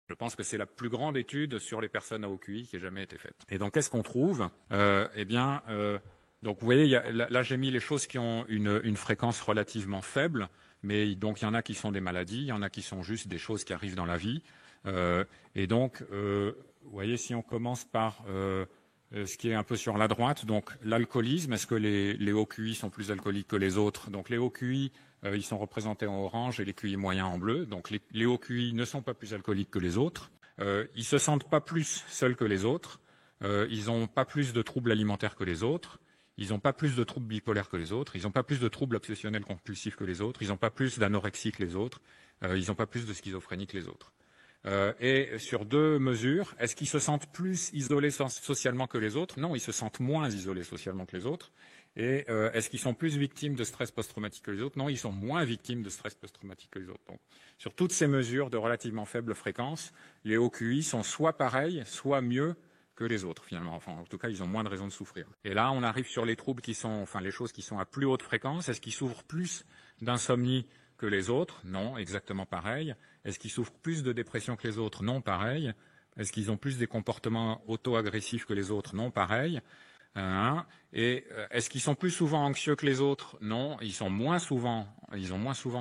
Je pense que c'est la plus grande étude sur les personnes à haut QI qui ait jamais été faite. Et donc, qu'est-ce qu'on trouve? Donc, vous voyez, là, j'ai mis les choses qui ont une fréquence relativement faible, mais donc, il y en a qui sont des maladies, il y en a qui sont juste des choses qui arrivent dans la vie. Vous voyez, si on commence par ce qui est un peu sur la droite, donc l'alcoolisme, est-ce que les hauts QI sont plus alcooliques que les autres? Donc, les hauts QI, ils sont représentés en orange et les QI moyens en bleu. Donc, les hauts QI ne sont pas plus alcooliques que les autres. Ils se sentent pas plus seuls que les autres. Ils n'ont pas plus de troubles alimentaires que les autres. Ils n'ont pas plus de troubles bipolaires que les autres. Ils n'ont pas plus de troubles obsessionnels compulsifs que les autres. Ils n'ont pas plus d'anorexie que les autres. Ils n'ont pas plus de schizophrénie que les autres. Et sur deux mesures, est-ce qu'ils se sentent plus isolés socialement que les autres? Non, ils se sentent moins isolés socialement que les autres. Et est-ce qu'ils sont plus victimes de stress post-traumatique que les autres? Non, ils sont moins victimes de stress post-traumatique que les autres. Donc, sur toutes ces mesures de relativement faible fréquence, les hauts QI sont soit pareils, soit mieux que les autres, finalement. Enfin, en tout cas, ils ont moins de raisons de souffrir. Et là, on arrive sur les troubles qui sont, enfin, les choses qui sont à plus haute fréquence. Est-ce qu'ils souffrent plus d'insomnie que les autres? Non, exactement pareil. Est-ce qu'ils souffrent plus de dépression que les autres? Non, pareil. Est-ce qu'ils ont plus des comportements auto-agressifs que les autres? Non, pareil. Et est-ce qu'ils sont plus souvent anxieux que les autres? Non, ils ont moins souvent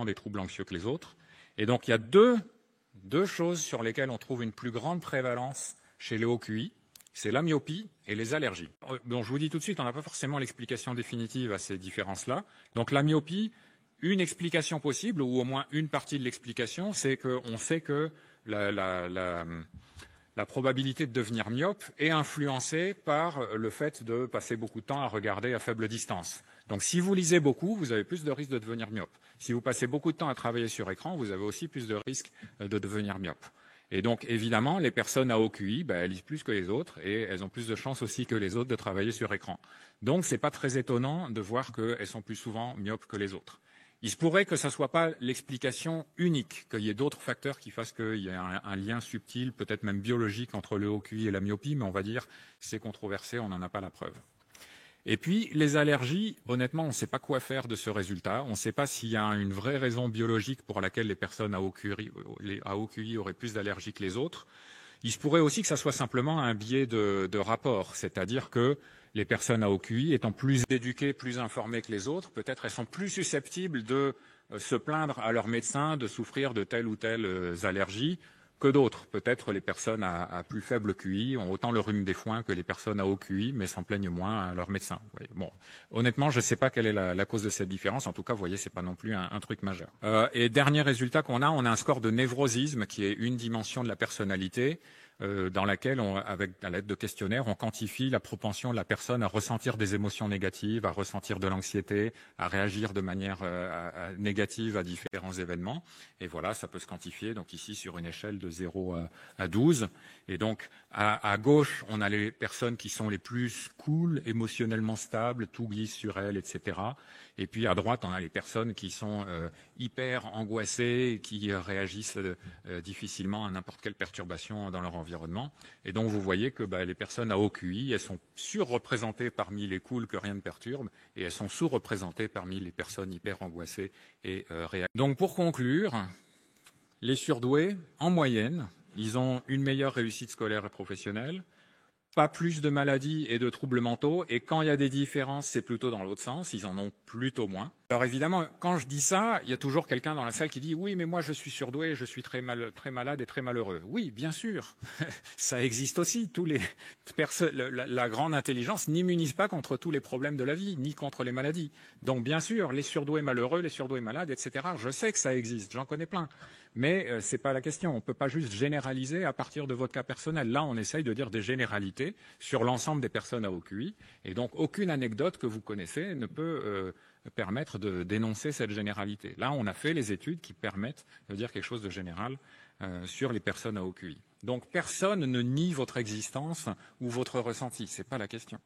des troubles anxieux que les autres. Et donc, il y a deux choses sur lesquelles on trouve une plus grande prévalence chez les hauts QI. C'est la myopie et les allergies. Donc, je vous dis tout de suite, on n'a pas forcément l'explication définitive à ces différences-là. Donc, la myopie, une explication possible, ou au moins une partie de l'explication, c'est qu'on sait que la probabilité de devenir myope est influencée par le fait de passer beaucoup de temps à regarder à faible distance. Donc, si vous lisez beaucoup, vous avez plus de risques de devenir myope. Si vous passez beaucoup de temps à travailler sur écran, vous avez aussi plus de risques de devenir myope. Et donc, évidemment, les personnes à haut QI, elles lisent plus que les autres et elles ont plus de chances aussi que les autres de travailler sur écran. Donc, c'est pas très étonnant de voir qu'elles sont plus souvent myopes que les autres. Il se pourrait que ça soit pas l'explication unique, qu'il y ait d'autres facteurs qui fassent qu'il y ait un lien subtil, peut-être même biologique, entre le haut QI et la myopie, mais on va dire c'est controversé, on n'en a pas la preuve. Et puis, les allergies, honnêtement, on ne sait pas quoi faire de ce résultat. On ne sait pas s'il y a une vraie raison biologique pour laquelle les personnes à haut QI auraient plus d'allergies que les autres. Il se pourrait aussi que ça soit simplement un biais de rapport, c'est-à-dire que les personnes à haut QI étant plus éduquées, plus informées que les autres, peut-être elles sont plus susceptibles de se plaindre à leur médecin de souffrir de telle ou telle allergie que d'autres. Peut-être les personnes à plus faible QI ont autant le rhume des foins que les personnes à haut QI, mais s'en plaignent moins à leur médecin. Bon, honnêtement, je ne sais pas quelle est la cause de cette différence. En tout cas, vous voyez, c'est pas non plus un truc majeur. Et dernier résultat qu'on a, on a un score de névrosisme qui est une dimension de la personnalité dans laquelle, à l'aide de questionnaires, on quantifie la propension de la personne à ressentir des émotions négatives, à ressentir de l'anxiété, à réagir de manière négative à différents événements. Et voilà, ça peut se quantifier, donc ici, sur une échelle de 0 à 12. Et donc, à gauche, on a les personnes qui sont les plus cool, émotionnellement stables, tout glisse sur elles, etc. Et puis, à droite, on a les personnes qui sont hyper angoissées, qui réagissent difficilement à n'importe quelle perturbation dans leur environnement. Et donc, vous voyez que les personnes à haut QI, elles sont surreprésentées parmi les cools que rien ne perturbe, et elles sont sous-représentées parmi les personnes hyper angoissées et réactives. Donc, pour conclure, les surdoués, en moyenne, ils ont une meilleure réussite scolaire et professionnelle, pas plus de maladies et de troubles mentaux, et quand il y a des différences, c'est plutôt dans l'autre sens, ils en ont plutôt moins. Alors évidemment, quand je dis ça, il y a toujours quelqu'un dans la salle qui dit « Oui, mais moi je suis surdoué, je suis très malade et très malheureux. » Oui, bien sûr, ça existe aussi. La grande intelligence n'immunise pas contre tous les problèmes de la vie, ni contre les maladies. Donc bien sûr, les surdoués malheureux, les surdoués malades, etc., je sais que ça existe, j'en connais plein. Mais ce n'est pas la question, on ne peut pas juste généraliser à partir de votre cas personnel. Là, on essaye de dire des généralités sur l'ensemble des personnes à haut QI, et donc aucune anecdote que vous connaissez ne peut permettre de dénoncer cette généralité. Là, on a fait les études qui permettent de dire quelque chose de général sur les personnes à haut QI. Donc personne ne nie votre existence ou votre ressenti, ce n'est pas la question.